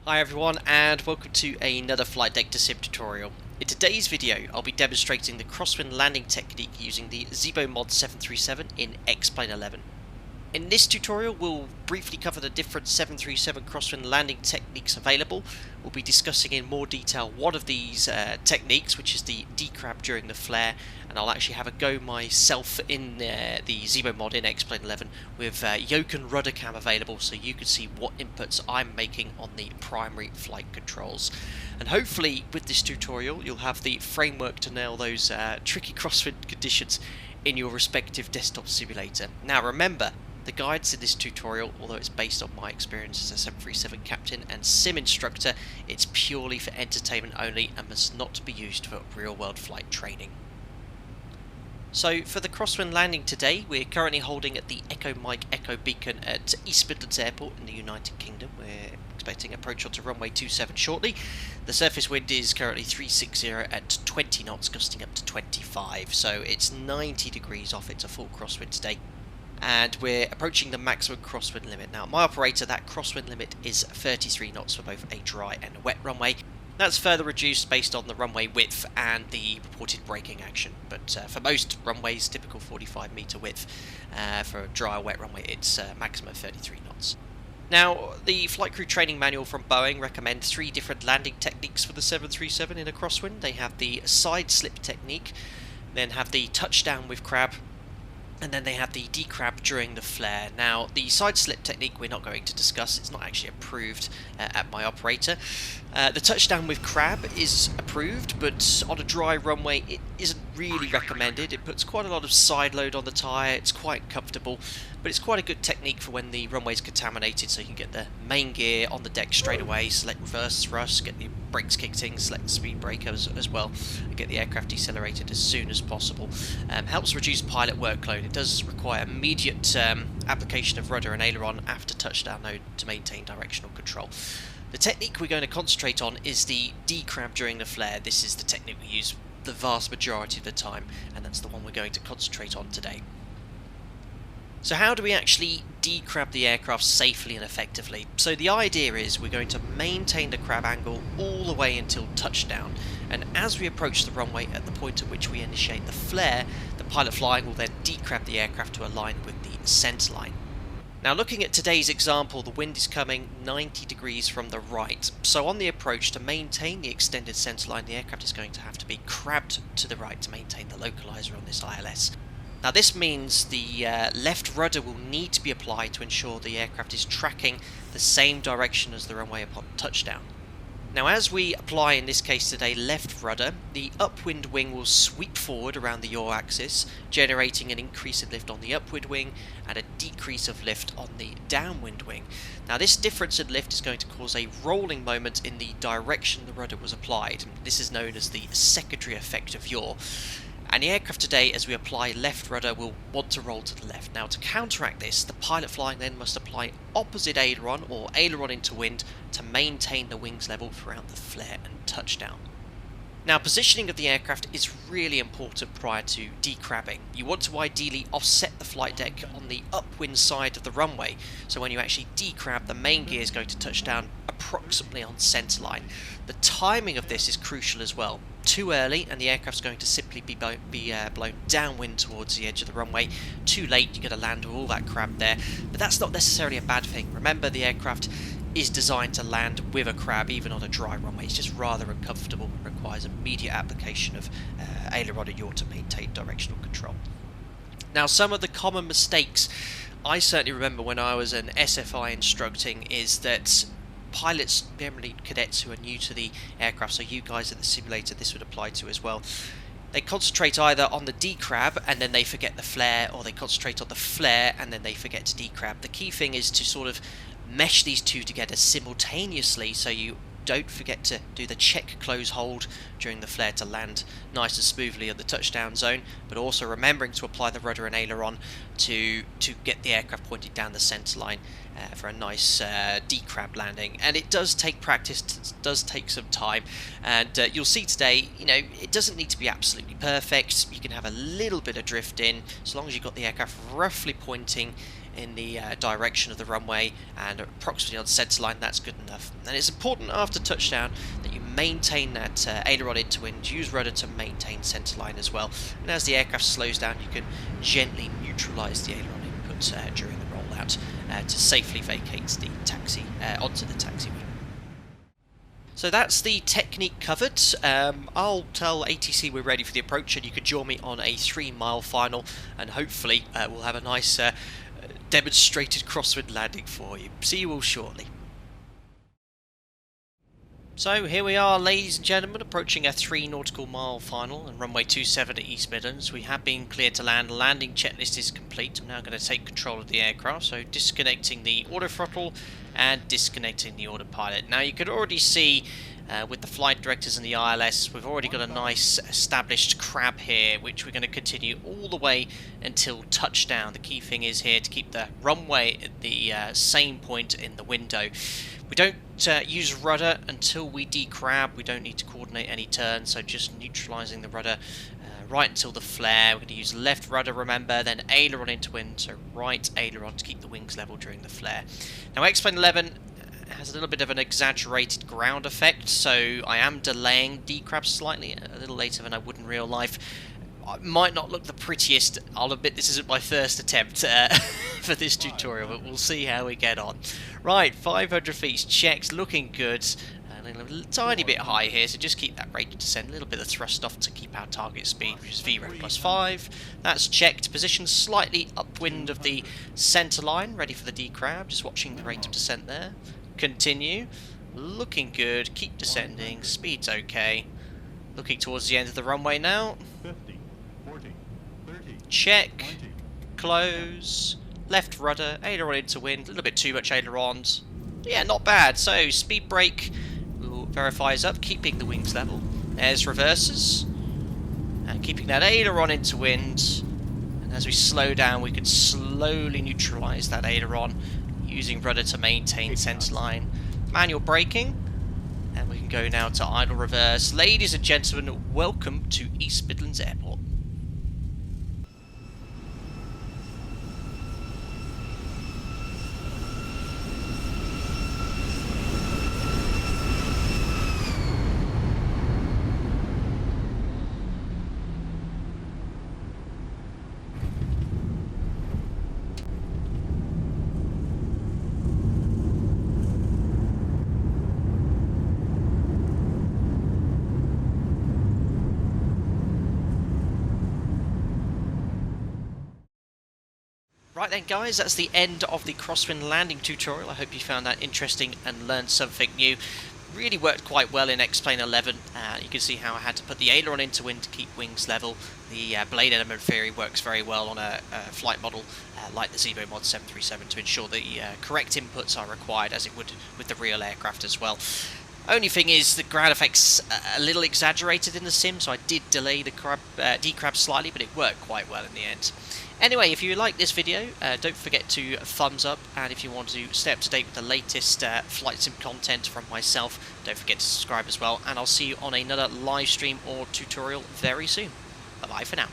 Hi everyone, and welcome to another flight deck to sim tutorial. In today's video I'll be demonstrating the Crosswind Landing technique using the ZIBO MOD 737 in X-Plane 11. In this tutorial we'll briefly cover the different 737 Crosswind Landing techniques available. We'll be discussing in more detail one of these techniques, which is the decrab during the flare, and I'll actually have a go myself in the ZIBO mod in X-Plane 11 with Yoke and Rudder cam available, so you can see what inputs I'm making on the primary flight controls. And hopefully with this tutorial you'll have the framework to nail those tricky crosswind conditions in your respective desktop simulator. Now remember, the guidance in this tutorial, although it's based on my experience as a 737 captain and sim instructor, it's purely for entertainment only and must not be used for real-world flight training. So for the Crosswind Landing today, we're currently holding at the Echo Mike Echo Beacon at East Midlands Airport in the United Kingdom. We're expecting approach onto runway 27 shortly. The surface wind is currently 360 at 20 knots, gusting up to 25, so it's 90 degrees off. It's a full crosswind today. And we're approaching the maximum crosswind limit. Now, my operator, that crosswind limit is 33 knots for both a dry and a wet runway. That's further reduced based on the runway width and the reported braking action. But for most runways, typical 45 metre width. For a dry or wet runway, it's maximum 33 knots. Now, the flight crew training manual from Boeing recommends 3 different landing techniques for the 737 in a crosswind. They have the side slip technique, then have the touchdown with crab, and then they have the decrab during the flare. Now, the side slip technique we're not going to discuss. It's not actually approved at my operator. The touchdown with crab is approved, but on a dry runway it isn't really recommended. It puts quite a lot of side load on the tyre. It's quite comfortable, but it's quite a good technique for when the runway's contaminated, so you can get the main gear on the deck straight away, select reverse thrust, get the brakes kicked in, select the speed brake as well, and get the aircraft decelerated as soon as possible. Helps reduce pilot workload. It does require immediate application of rudder and aileron after touchdown though to maintain directional control. The technique we're going to concentrate on is the decrab during the flare. This is the technique we use the vast majority of the time, and that's the one we're going to concentrate on today. So how do we actually decrab the aircraft safely and effectively? So the idea is we're going to maintain the crab angle all the way until touchdown, and as we approach the runway at the point at which we initiate the flare, the pilot flying will then decrab the aircraft to align with the centre line. Now, looking at today's example, the wind is coming 90 degrees from the right, so on the approach, to maintain the extended centre line, the aircraft is going to have to be crabbed to the right to maintain the localizer on this ILS. Now, this means the left rudder will need to be applied to ensure the aircraft is tracking the same direction as the runway upon touchdown. Now, as we apply, in this case today, left rudder, the upwind wing will sweep forward around the yaw axis, generating an increase in lift on the upwind wing and a decrease of lift on the downwind wing. Now, this difference in lift is going to cause a rolling moment in the direction the rudder was applied. This is known as the secondary effect of yaw. And the aircraft today, as we apply left rudder, will want to roll to the left. Now, to counteract this, the pilot flying then must apply opposite aileron or aileron into wind to maintain the wings level throughout the flare and touchdown. Now, positioning of the aircraft is really important prior to decrabbing. You want to ideally offset the flight deck on the upwind side of the runway, so when you actually decrab, the main gear is going to touch down approximately on centre line. The timing of this is crucial as well. Too early and the aircraft's going to simply be blown downwind towards the edge of the runway. Too late, you're going to land with all that crab there, but that's not necessarily a bad thing. Remember, the aircraft is designed to land with a crab even on a dry runway. It's just rather uncomfortable and requires immediate application of aileron and yaw to maintain directional control. Now, some of the common mistakes I certainly remember when I was an SFI instructing is that pilots, generally cadets who are new to the aircraft, so you guys at the simulator this would apply to as well, they concentrate either on the decrab and then they forget the flare, or they concentrate on the flare and then they forget to decrab. The key thing is to sort of mesh these two together simultaneously, so you don't forget to do the check, close, hold during the flare to land nice and smoothly at the touchdown zone, but also remembering to apply the rudder and aileron to get the aircraft pointed down the centre line for a nice decrab landing. And it does take practice, it does take some time, and you'll see today, you know, it doesn't need to be absolutely perfect. You can have a little bit of drift in, as long as you've got the aircraft roughly pointing in the direction of the runway and approximately on the centre line, that's good enough. And it's important after touchdown that you maintain that aileron into wind, use rudder to maintain centre line as well. And as the aircraft slows down, you can gently neutralise the aileron input during the rollout to safely vacate the taxi onto the taxiway. So that's the technique covered. I'll tell ATC we're ready for the approach, and you can join me on a 3-mile final, and hopefully we'll have a nice demonstrated crosswind landing for you. See you all shortly. So here we are, ladies and gentlemen, approaching a 3 nautical mile final and runway 27 at East Midlands. We have been cleared to land. Landing checklist is complete. I'm now going to take control of the aircraft, so disconnecting the auto throttle and disconnecting the autopilot. Now you could already see with the flight directors and the ILS, we've already got a nice established crab here, which we're going to continue all the way until touchdown. The key thing is here to keep the runway at the same point in the window. We don't use rudder until we decrab. We don't need to coordinate any turns, so just neutralising the rudder right until the flare. We're going to use left rudder, remember, then aileron into wind, so right aileron to keep the wings level during the flare. Now X-Plane 11 has a little bit of an exaggerated ground effect, so I am delaying decrab slightly, a little later than I would in real life. It might not look the prettiest. I'll admit this isn't my first attempt for this tutorial, but we'll see how we get on. Right, 500 feet checked, looking good. A tiny bit high here, so just keep that rate of descent, a little bit of thrust off to keep our target speed, which is VREF +5. That's checked. Position slightly upwind of the centre line, ready for the decrab. Just watching the rate of descent there. Continue. Looking good. Keep descending. Speed's okay. Looking towards the end of the runway now. 50, 40, 30, check. 20. Close. Left rudder. Aileron into wind. A little bit too much ailerons. Yeah, not bad. So, speed brake. Verifies up, keeping the wings level. There's reverses, and keeping that aileron into wind. And as we slow down, we can slowly neutralise that aileron using rudder to maintain centre line. Manual braking, and we can go now to idle reverse. Ladies and gentlemen, welcome to East Midlands Airport. Right then guys, that's the end of the Crosswind Landing tutorial. I hope you found that interesting and learned something new. Really worked quite well in X-Plane 11. You can see how I had to put the aileron into wind to keep wings level. The blade element theory works very well on a flight model like the ZIBO MOD 737 to ensure the correct inputs are required, as it would with the real aircraft as well. Only thing is the ground effect's a little exaggerated in the sim, so I did delay the decrab slightly, but it worked quite well in the end. Anyway, if you like this video, don't forget to thumbs up, and if you want to stay up to date with the latest flight sim content from myself, don't forget to subscribe as well, and I'll see you on another live stream or tutorial very soon. Bye bye for now.